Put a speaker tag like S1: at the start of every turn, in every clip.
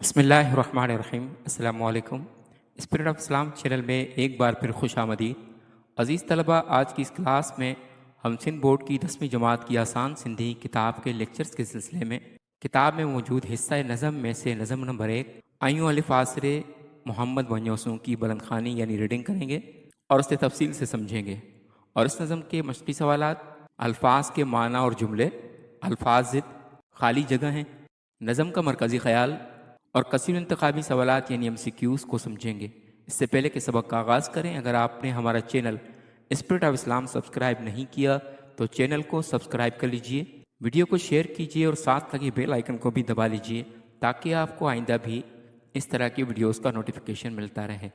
S1: بسم اللہ الرحمن الرحیم۔ السلام علیکم۔ اسپرٹ آف اسلام چینل میں ایک بار پھر خوش آمدید۔ عزیز طلبہ، آج کی اس کلاس میں ہم سندھ بورڈ کی 10ویں جماعت کی آسان سندھی کتاب کے لیکچرز کے سلسلے میں کتاب میں موجود حصہ نظم میں سے نظم نمبر 1 آئیوں الف آسرے محمد بنیوسوں کی بلند خوانی یعنی ریڈنگ کریں گے اور اسے تفصیل سے سمجھیں گے۔ اور اس نظم کے مشقی سوالات: الفاظ کے معنی اور جملے، الفاظ ضد، خالی جگہ ہیں، نظم کا مرکزی خیال اور کثیر انتخابی سوالات یعنی MCQs کو سمجھیں گے۔ اس سے پہلے کہ سبق کا آغاز کریں، اگر آپ نے ہمارا channel spirit of Islam subscribe نہیں کیا تو چینل کو سبسکرائب کر لیجئے، ویڈیو کو شیئر کیجئے اور ساتھ لگے بیل آئیکن کو بھی دبا لیجئے تاکہ آپ کو آئندہ بھی اس طرح کی ویڈیوز کا نوٹیفیکیشن ملتا رہے۔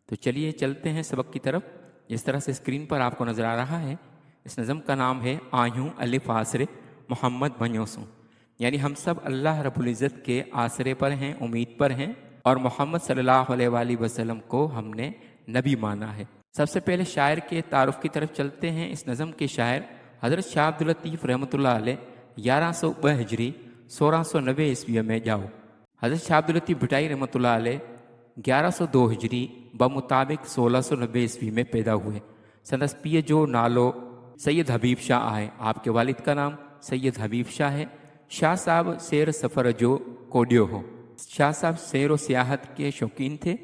S1: تو چلیے چلتے ہیں سبق کی طرف۔ جس طرح سے اسکرین پر آپ کو نظر آ رہا ہے، اس نظم کا نام ہے آئیوں الف آسرے محمد بنیوسوں، یعنی ہم سب اللہ رب العزت کے آسرے پر ہیں، امید پر ہیں، اور محمد صلی اللہ علیہ وآلہ وسلم کو ہم نے نبی مانا ہے۔ سب سے پہلے شاعر کے تعارف کی طرف چلتے ہیں۔ اس نظم کے شاعر حضرت شاہ عبداللطیف رحمۃ اللہ علیہ 1102 ہجری 1690 عیسوی میں جاؤ۔ حضرت شاہ عبداللطیف بھٹائی رحمۃ اللہ علیہ 1102 ہجری بمطابق 1690 عیسوی میں پیدا ہوئے۔ سندس پیے جو نالو سید حبیب شاہ آئے، آپ کے والد کا نام سید حبیب شاہ ہے۔ شاہ صاحب سیر سفر جو کوڈیو ہو، شاہ صاحب سیر و سیاحت کے شوقین تھے۔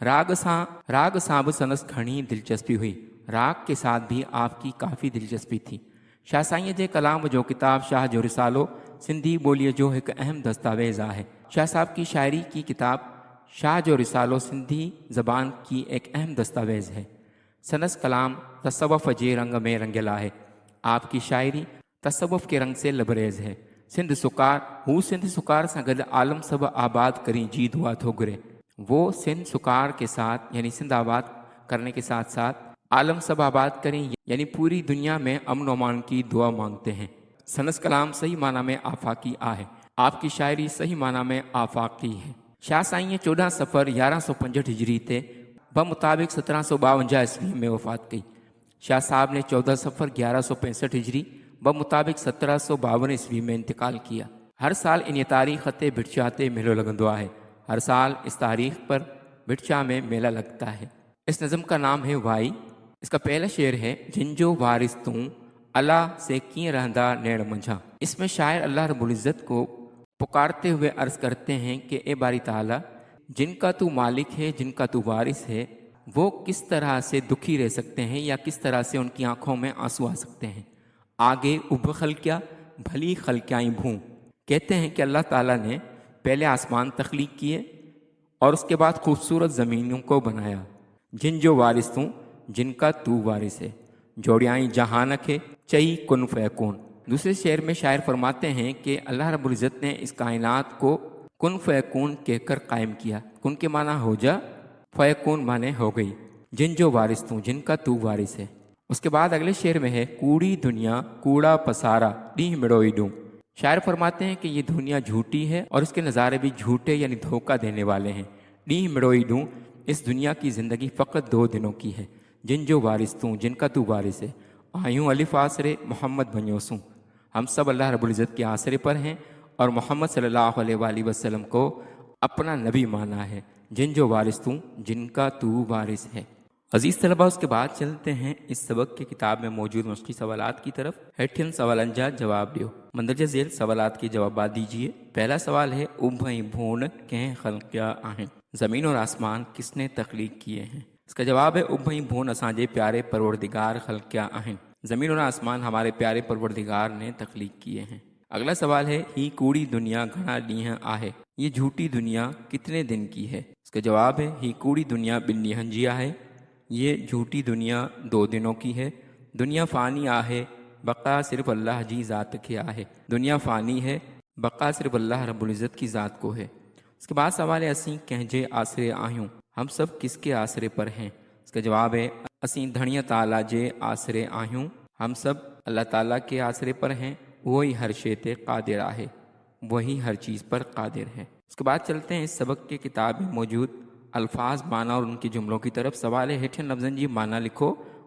S1: راگ صاحب سنس گھنی دلچسپی ہوئی، راگ کے ساتھ بھی آپ کی کافی دلچسپی تھی۔ شاہ سائیں جے کلام جو کتاب شاہ جو رسالو سندھی بولیے جو ایک اہم دستاویز ہے۔ شاہ صاحب کی شاعری کی کتاب شاہ جو رسالو سندھی زبان کی ایک اہم دستاویز ہے۔ سنس کلام تصوف جے رنگ میں رنگلا ہے، آپ کی شاعری تصوف کے رنگ سے لبریز ہے۔ سندھ سکار ہو سندھ سکار سے گد عالم سب آباد کریں جی دعا تھو گرے، وہ سندھ سکار کے ساتھ یعنی سندھ آباد کرنے کے ساتھ ساتھ عالم سب آباد کریں یعنی پوری دنیا میں امن و امان کی دعا مانگتے ہیں۔ سنس کلام صحیح معنی میں آفاقی ہے، آپ کی شاعری صحیح معنی میں آفاقی ہے۔ شاہ سائیں 14 صفر 1165 ہجری تے بمطابق 1752 عیسوی میں وفات کی۔ شاہ صاحب نے 14 صفر 1165 ہجری بمطابق 1752 عیسوی میں انتقال کیا۔ ہر سال ان تاریخ تے بھٹچا تے میلو لگندو ہے، ہر سال اس تاریخ پر بھٹچا میں میلہ لگتا ہے۔ اس نظم کا نام ہے وائی۔ اس کا پہلا شعر ہے جن جو وارث توں اللہ سے کیں رہندا نیڑ منجھا۔ اس میں شاعر اللہ رب العزت کو پکارتے ہوئے عرض کرتے ہیں کہ اے باری تعالیٰ، جن کا تو مالک ہے، جن کا تو وارث ہے، وہ کس طرح سے دکھی رہ سکتے ہیں یا کس طرح سے ان کی آنکھوں میں آنسو آ سکتے ہیں۔ آگے اب خلقیا بھلی خلقیاں بھوں، کہتے ہیں کہ اللہ تعالیٰ نے پہلے آسمان تخلیق کیے اور اس کے بعد خوبصورت زمینوں کو بنایا۔ جن جو وارث توں جن کا تو وارث ہے، جوڑیائیں جہانک ہے چئی کن فیکون۔ دوسرے شعر میں شاعر فرماتے ہیں کہ اللہ رب العزت نے اس کائنات کو کن فیکون کہہ کر قائم کیا۔ کن کے معنی ہو جا، فیکون معنی ہو گئی۔ جن جو وارث توں جن کا تو وارث ہے۔ اس کے بعد اگلے شعر میں ہے کوڑی دنیا کوڑا پسارا ڈی مڑوئی ڈوں۔ شاعر فرماتے ہیں کہ یہ دنیا جھوٹی ہے اور اس کے نظارے بھی جھوٹے یعنی دھوکہ دینے والے ہیں۔ ڈی مڑوئی ڈوں، اس دنیا کی زندگی فقط 2 دنوں کی ہے۔ جن جو وارث توں جن کا تو وارث ہے، آئیوں الف آسرے محمد بنیوسوں، ہم سب اللہ رب العزت کے آسرے پر ہیں اور محمد صلی اللہ علیہ وآلہ وسلم کو اپنا نبی مانا ہے۔ جن جو وارث توں جن کا تو وارث ہے۔ عزیز طلبہ، اس کے بعد چلتے ہیں اس سبق کی کتاب میں موجود مشقی سوالات کی طرف۔ ہیٹھن سوالن جا جواب دیو، مندرجہ ذیل سوالات کے جوابات دیجیے۔ پہلا سوال ہے ابھئی بھون کہیں خلقیا آہیں، زمین اور آسمان کس نے تخلیق کیے ہیں؟ اس کا جواب ہے ابھئی بھون اسانجے پیارے پروردگار خلقیا آہیں، زمین اور آسمان ہمارے پیارے پروردگار نے تخلیق کیے ہیں۔ اگلا سوال ہے ہی کوڑی دنیا گھنا ڈیہں آہے، یہ جھوٹی دنیا کتنے دن کی ہے؟ اس کا جواب ہے ہی کوڑی دنیا بن ڈیہن جیا ہے، یہ جھوٹی دنیا 2 دنوں کی ہے۔ دنیا فانی آہے، بقا صرف اللہ جی ذات کے آہے، دنیا فانی ہے، بقا صرف اللہ رب العزت کی ذات کو ہے۔ اس کے بعد سوال ہے اسیں کہنجے آسرے آہیوں، ہم سب کس کے آسرے پر ہیں؟ اس کا جواب ہے اسیں دھنیا تعالیٰ جے آسرے آہیوں، ہم سب اللہ تعالیٰ کے آسرے پر ہیں، وہی ہر شے تے قادر آہے، وہی ہر چیز پر قادر ہے۔ اس کے بعد چلتے ہیں اس سبق کے کتاب میں موجود الفاظ معنی اور ان کے جملوں کی طرف۔ سوال ہے ہیٹھن لفظن جی معنی لکھو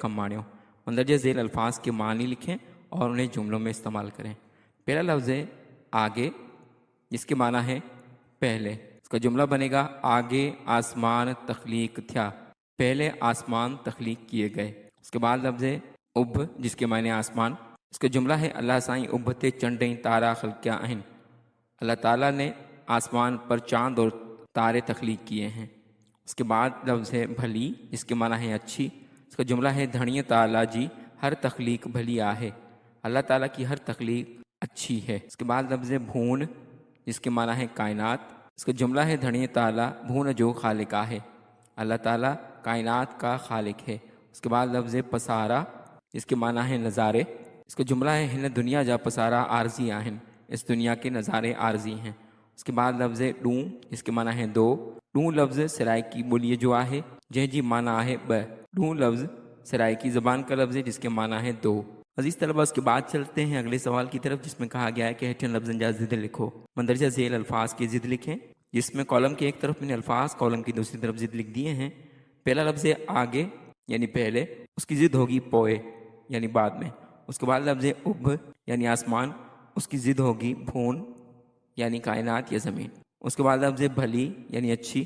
S1: کم مانیو۔ مندرجہ ذیل الفاظ کے معنی لکھیں اور انہیں جملوں میں استعمال کریں۔ پہلا لفظ ہے آگے، جس کے معنی ہے پہلے۔ اس کا جملہ بنے گا آگے آسمان تخلیق تھا، پہلے آسمان تخلیق کیے گئے۔ اس کے بعد لفظ اب جس کے معنی آسمان۔ اس کا جملہ ہے اللہ سائیں ابتے چنڈیں تارا خلقیا اہن، اللہ تعالیٰ نے آسمان پر چاند اور تارے تخلیق کیے ہیں۔ اس کے بعد لفظ ہے بھلی جس کے معنی ہے اچھی۔ اس کا جملہ ہے دھنیہ تعالیٰ جی ہر تخلیق بھلی آہے، اللہ تعالیٰ کی ہر تخلیق اچھی ہے۔ اس کے بعد لفظ بھون جس کے معنی ہے کائنات۔ اس کا جملہ ہے دھنیہ تعالیٰ بھون جو خالق آہے، اللہ تعالیٰ کائنات کا خالق ہے۔ اس کے بعد لفظ پسارا جس کے معنی ہے نظارے۔ اس کا جملہ ہے ہن دنیا جا پسارا عارضی آہن، اس دنیا کے نظارے عارضی ہیں۔ اس کے بعد لفظ ڈوں جس کے معنی ہے دو۔ ڈوں لفظ سرائکی بولیے جو آہے جن جی معنی آہے ب۔ ڈوں لفظ سرائکی زبان کا لفظ ہے جس کے معنی ہے دو۔ عزیز طلبہ اس کے بعد چلتے ہیں اگلے سوال کی طرف جس میں کہا گیا ہے کہ ہیٹھن لفظ جا ضد لکھو، مندرجہ ذیل الفاظ کی ضد لکھیں، جس میں کالم کے ایک طرف میں نے الفاظ، کالم کی دوسری طرف ضد لکھ دیے ہیں۔ پہلا لفظ ہے آگے یعنی پہلے، اس کی ضد ہوگی پوئے یعنی بعد میں۔ اس کے بعد لفظ اب یعنی آسمان، اس کی ضد ہوگی بھون یعنی کائنات یا زمین۔ اس کے بعد لفظ بھلی یعنی اچھی،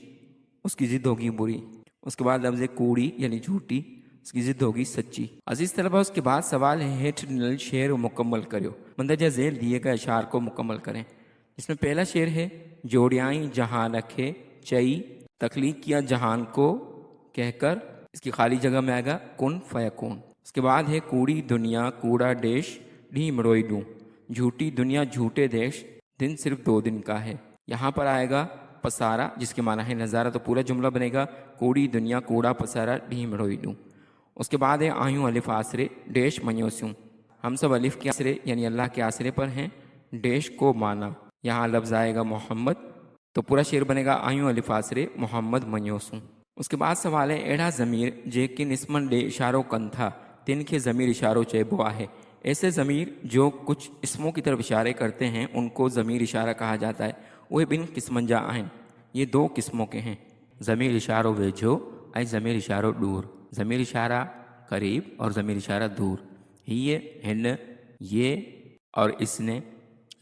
S1: اس کی ضد ہوگی بری۔ اس کے بعد لفظ کوڑی یعنی جھوٹی، اس کی ضد ہوگی سچی۔ عزیز طلبہ اس کے بعد سوال ہے ہیٹھ ڈنل شعر مکمل کریو، مندرجہ ذیل دیے گئے اشعار کو مکمل کریں۔ اس میں پہلا شعر ہے جوڑیائیں جہان رکھے چئی، تخلیق کیا جہان کو کہہ کر، اس کی خالی جگہ میں آئے گا کن فیکون۔ اس کے بعد ہے کوڑی دنیا کوڑا دیش ڈھی مڑوئی ڈوں، جھوٹی دنیا جھوٹے دیش دن صرف 2 دن کا ہے۔ یہاں پر آئے گا پسارا جس کے معنی ہے نظارہ، تو پورا جملہ بنے گا کوڑی دنیا کوڑا پسارا ڈھی مڑوئی ڈوں۔ اس کے بعد ہے آیوں الف آسرے ڈیش منیوسیوں، ہم سب الف کے آسرے یعنی اللہ کے آسرے پر ہیں۔ ڈیش کو مانا، یہاں لفظ آئے گا محمد، تو پورا شعر بنے گا آیوں الف آسرے محمد منیوسوں۔ اس کے بعد سوال ہے ایڑا ضمیر جے کن اسمن ڈے اشارو کن تھا تن کے ضمیر اشارو چیبو ہے، ایسے ضمیر جو کچھ اسموں کی طرف اشارے کرتے ہیں ان کو ضمیر اشارہ کہا جاتا ہے۔ وہ بن قسمن جا آہن، یہ 2 قسموں کے ہیں، ضمیر اشارو ویجھو اے ضمیر اشارو دور، ضمیر اشارہ قریب اور ضمیر اشارہ دور۔ یہ ہن یہ اور اس نے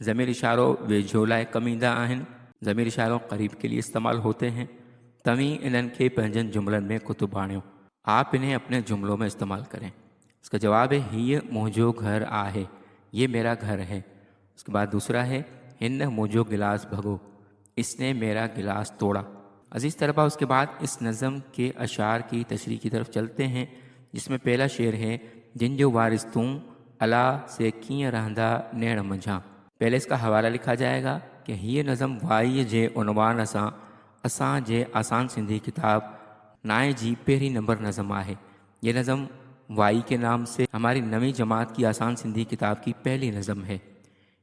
S1: ضمیر اشارو ویجھو لائے کمیندہ آہن، ضمیر اشاروں قریب کے لیے استعمال ہوتے ہیں۔ تمہیں انہن کے پنجن جملن میں کتب آنیو، آپ انہیں اپنے جملوں میں استعمال کریں۔ اس کا جواب ہے ہی موجو گھر آہے، یہ میرا گھر ہے۔ اس کے بعد دوسرا ہے ہن موجو گلاس بھگو، اس نے میرا گلاس توڑا۔ عزیز طلبہ اس کے بعد اس نظم کے اشعار کی تشریح کی طرف چلتے ہیں، جس میں پہلا شعر ہے جن جو وارث توں اللہ سے کیں رہندہ نیڑ منجھا۔ پہلے اس کا حوالہ لکھا جائے گا کہ یہ نظم وائی جے عنوان اساں جے آسان سندھی کتاب نائے جی پہری نمبر نظم آہے۔ یہ نظم وائی کے نام سے ہماری 9ویں جماعت کی آسان سندھی کتاب کی پہلی نظم ہے۔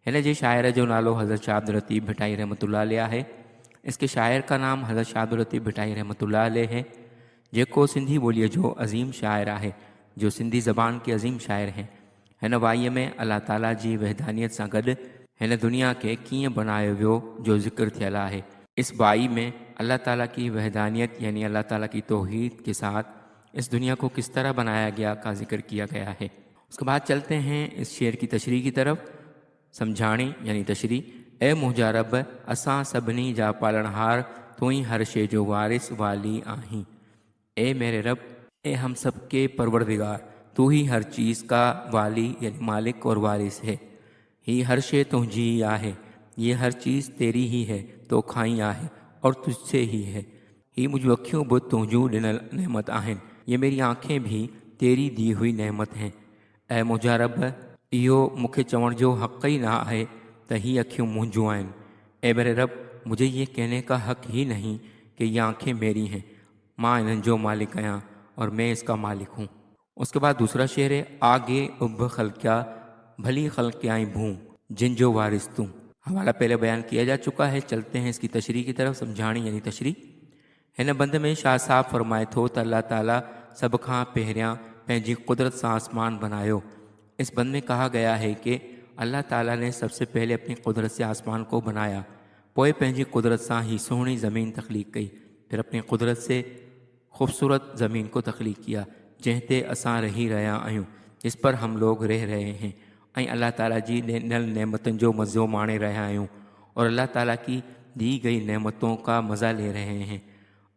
S1: ہن جے شاعر جو نالو حضرت شاہ عبداللطیف بھٹائی رحمۃ اللہ علیہ ہے۔ اس کے شاعر کا نام حضرت شاہ عبداللطیف بھٹائی رحمۃ اللہ علیہ ہے، جیکو سندھی بولیے جو عظیم شاعر ہے، جو سندھی زبان کے عظیم شاعر ہیں۔ ہن وائی میں اللہ تعالیٰ جی وحدانیت سے گڈ ہن دنیا کے کیے بنایا ویو جو ذکر تھیل ہے۔ اس وائی میں اللہ تعالیٰ کی وحدانیت یعنی اللہ تعالیٰ کی توحید کے ساتھ اس دنیا کو کس طرح بنایا گیا کا ذکر کیا گیا ہے۔ اس کے بعد چلتے ہیں اس شعر کی تشریح کی طرف، سمجھانے یعنی تشریح۔ اے مجھا رب اساں سبنی جا پالنہار تو ہی ہر شے جو وارث والی آہیں، اے میرے رب، اے ہم سب کے پروردگار، تو ہی ہر چیز کا والی یعنی مالک اور وارث ہے۔ ہی ہر شے تجھی آہے، یہ ہر چیز تیری ہی ہے، تو کھائیں آہے اور تجھ سے ہی ہے۔ ہی مجھو اکھیوں بت تجھو ڈنل نعمت آہن، یہ میری آنکھیں بھی تیری دی ہوئی نعمت ہیں۔ اے مجھا رب ایو مکھے چوڑ جو حق ہی نہ ہے تو ہی اکھیوں منجھو آئن، اے میرے رب مجھے یہ کہنے کا حق ہی نہیں کہ یہ آنکھیں میری ہیں، ماں انہن جو مالک آیا اور میں اس کا مالک ہوں۔ اس کے بعد دوسرا شعر ہے آگے اب خلقیا بھلی خلقیائیں بھوں جن جو وارث توں۔ حوالہ پہلے بیان کیا جا چکا ہے، چلتے ہیں اس کی تشریح کی طرف، سمجھانی یعنی تشریح۔ ہن بند میں شاہ صاحب فرمائے تھو تو اللہ تعالیٰ سب کھاں پہریاں پنجی قدرت سے آسمان بنایو۔ اس بند میں کہا گیا ہے کہ اللہ تعالیٰ نے سب سے پہلے اپنی قدرت سے آسمان کو بنایا، پوئے پنجی قدرت سے ہی سوہنی زمین تخلیق کی، پھر اپنی قدرت سے خوبصورت زمین کو تخلیق کیا جہتے اساں رہی رہا آیوں، جس پر ہم لوگ رہ رہے ہیں۔ اللہ تعالیٰ جی نل نعمتن جو مزو مانے رہا آیوں، اور اللہ تعالیٰ کی دی گئی نعمتوں کا مزہ لے رہے ہیں۔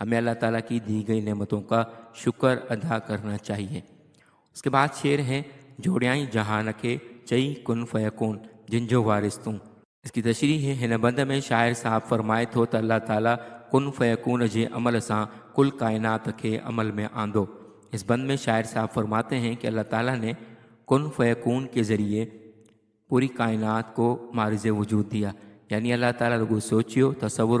S1: ہمیں اللہ تعالیٰ کی دی گئی نعمتوں کا شکر ادا کرنا چاہیے۔ اس کے بعد شعر ہے جوڑیائی جہان کے چئی کن فیکون جن جو وارث توں۔ اس کی تشریح ہے ہن بند میں شاعر صاحب فرمائے تو تا اللہ تعالیٰ کن فیکون جے عمل ساں کل کائنات کے عمل میں آندو۔ اس بند میں شاعر صاحب فرماتے ہیں کہ اللہ تعالیٰ نے کن فیکون کے ذریعے پوری کائنات کو معرض وجود دیا، یعنی اللہ تعالیٰ رگو سوچیو تصور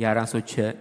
S1: 1106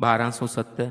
S1: 1207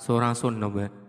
S1: 1609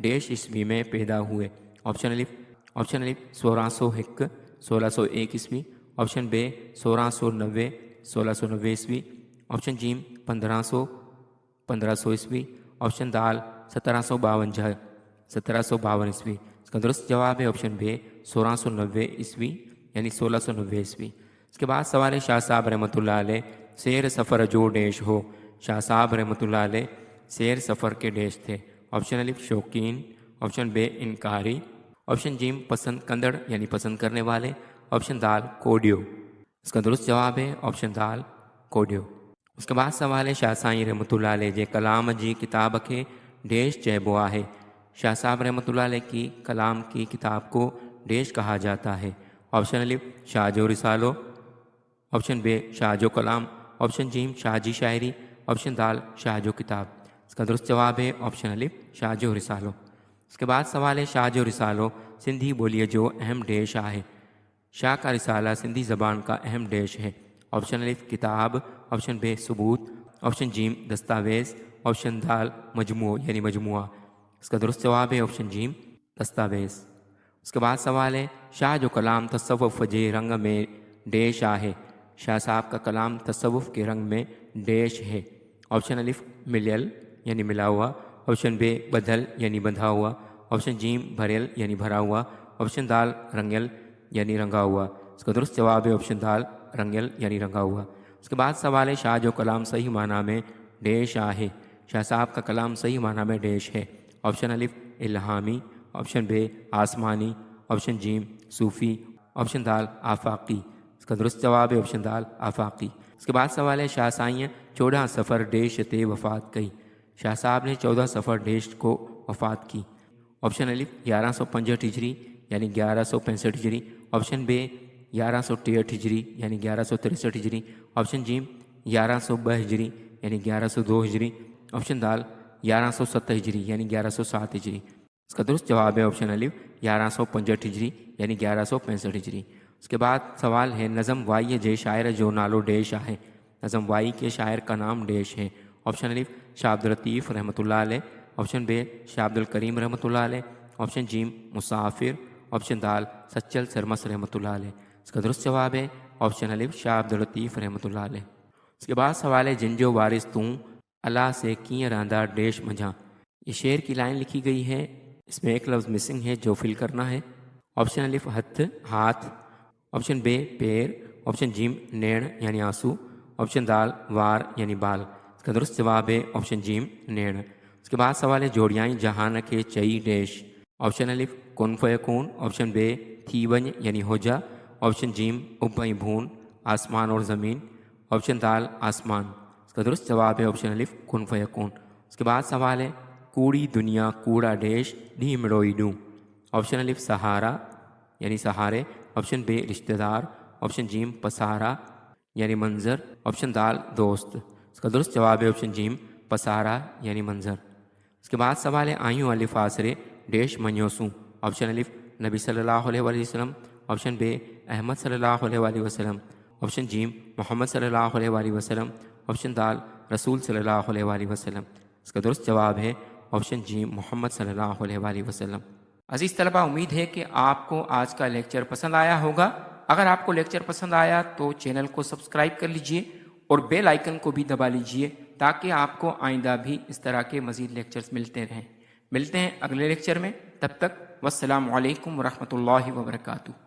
S1: ڈیش عیسوی میں پیدا ہوئے؟ آپشن الف 1601 1601 عیسوی، آپشن بے 1690 1690 عیسوی، آپشن جیم 1500 1500 عیسوی، آپشن دال 1752 1752 عیسوی۔ اس کا درست جواب ہے آپشن بے 1690 عیسوی یعنی 1690 عیسوی۔ اس کے بعد سوال ہے شاہ صاحب رحمۃ اللہ علیہ سیر سفر جو ڈیش ہو؟ شاہ صاحب رحمۃ اللہ علیہ سیر سفر کے ڈیش تھے؟ آپشن الف شوقین، آپشن بے انکاری، آپشن جیم پسند کندڑ یعنی پسند کرنے والے، آپشن دال کوڈیو۔ اس کا درست جواب ہے آپشن دال کوڈیو۔ اس کے بعد سوال ہے شاہ سائیں رحمۃ اللہ علیہ جے کلام جی کتاب کے ڈیش چیبو ہے؟ شاہ صاحب رحمۃ اللہ علیہ کی کلام کی کتاب کو ڈیش کہا جاتا ہے؟ آپشن الف شاہ جو رسالو، آپشن بے شاہ جو کلام، آپشن جیم شاہ جی شاعری، آپشن دال شاہ جو کتاب۔ اس کا درست جواب ہے آپشن الف شاہ جو رسالو۔ اس کے بعد سوال ہے شاہ جو رسالو سندھی بولیے جو اہم ڈیش ہے؟ شاہ کا رسالہ سندھی زبان کا اہم ڈیش ہے؟ آپشن الف کتاب، آپشن بے ثبوت، آپشن جیم دستاویز، آپشن دال مجموع یعنی مجموعہ۔ اس کا درست جواب ہے آپشن جیم دستاویز۔ اس کے بعد سوال ہے شاہ جو کلام تصوف جے رنگ میں ڈیش ہے؟ شاہ صاحب کا کلام تصوف کے رنگ میں ڈیش ہے؟ آپشن الف ملیل یعنی ملا ہوا، آپشن بے بدل یعنی بندھا ہوا، آپشن جیم بھریل یعنی بھرا ہوا، آپشن دال رنگل یعنی رنگا ہوا۔ اس کا درست جواب ہے آپشن دال رنگل یعنی رنگا ہوا۔ اس کے بعد سوال ہے شاہ جو کلام صحیح معنی میں ڈیش ہے؟ شاہ صاحب کا کلام صحیح معنی میں ڈیش ہے؟ آپشن الف الہامی، آپشن بے آسمانی، آپشن جیم صوفی، آپشن دال آفاقی۔ اس کا درست جواب ہے آپشن دال آفاقی۔ اس کے بعد سوال ہے شاہ سائیں 14 سفر ڈیش تے وفات کی؟ شاہ صاحب نے 14 سفر ڈیش کو وفات کی؟ آپشن الف 1165 ہجری یعنی 1165 ہجری، آپشن بے 1163 ہجری یعنی 1163 ہجری، آپشن جیم 1102 ہجری یعنی 1102 ہجری، آپشن دال 1107 ہجری یعنی 1107 ہجری۔ اس کا درست جواب ہے آپشن الف 1165 ہجری یعنی 1165 ہجری۔ اس کے بعد سوال ہے نظم وائی جے شاعر جو نالو ڈیش ہے؟ نظم وائی کے شاعر کا نام ڈیش ہے؟ آپشن الف شاہ عبداللطیف رحمۃ اللہ علیہ، آپشن بے شاہ عبدالکریم رحمۃ اللہ علیہ، آپشن جیم مسافر، آپشن دال سچل سرمس رحمۃ اللہ علیہ۔ اس کا درست جواب ہے آپشن الف شاہ عبداللطیف رحمۃ اللہ علیہ۔ اس کے بعد سوال ہے جن جو وارث توں اللہ سے کیں راندہ ڈیش مجھا؟ یہ شعر کی لائن لکھی گئی ہے، اس میں ایک لفظ مسنگ ہے جو فل کرنا ہے۔ آپشن الف ہتھ ہاتھ، آپشن بے پیر، آپشن جیم نیڑ یعنی آنسو، آپشن دال وار یعنی بال۔ اس کا درست جواب ہے آپشن جیم نیڑ۔ اس کے بعد سوال ہے جوڑیائی جہان کے چئی ڈیش؟ آپشن الف کن فیکون، آپشن بے تھی ونج یعنی ہو جا، آپشن جیم ابئی بھون آسمان اور زمین، آپشن دال آسمان۔ اس کا درست جواب ہے آپشن الف کن فیکون۔ اس کے بعد سوال ہے کوڑی دنیا کوڑا ڈیش ڈھی مڑوئی ڈوں؟ آپشن الف سہارا یعنی سہارے، آپشن بے رشتہ دار، آپشن جیم پسارا یعنی منظر، آپشن دال دوست۔ اس کا درست جواب ہے آپشن جیم پسارا یعنی منظر۔ اس کے بعد سوال ہے آئیوں الف آسرے ڈیش منیوسوں؟ آپشن الف نبی صلی اللہ علیہ وآلہ وسلم، آپشن بے احمد صلی اللہ علیہ وآلہ وسلم، آپشن جیم محمد صلی اللہ علیہ وآلہ وسلم، آپشن دال رسول صلی اللہ علیہ وآلہ وسلم۔ اس کا درست جواب ہے آپشن جیم محمد صلی اللہ علیہ وآلہ وسلم۔ عزیز طلبہ، امید ہے کہ آپ کو آج کا لیکچر پسند آیا ہوگا۔ اگر آپ کو لیکچر پسند آیا تو چینل کو سبسکرائب کر لیجئے اور بیل آئیکن کو بھی دبا لیجئے تاکہ آپ کو آئندہ بھی اس طرح کے مزید لیکچرز ملتے رہیں۔ ملتے ہیں اگلے لیکچر میں، تب تک والسلام علیکم ورحمۃ اللہ وبرکاتہ۔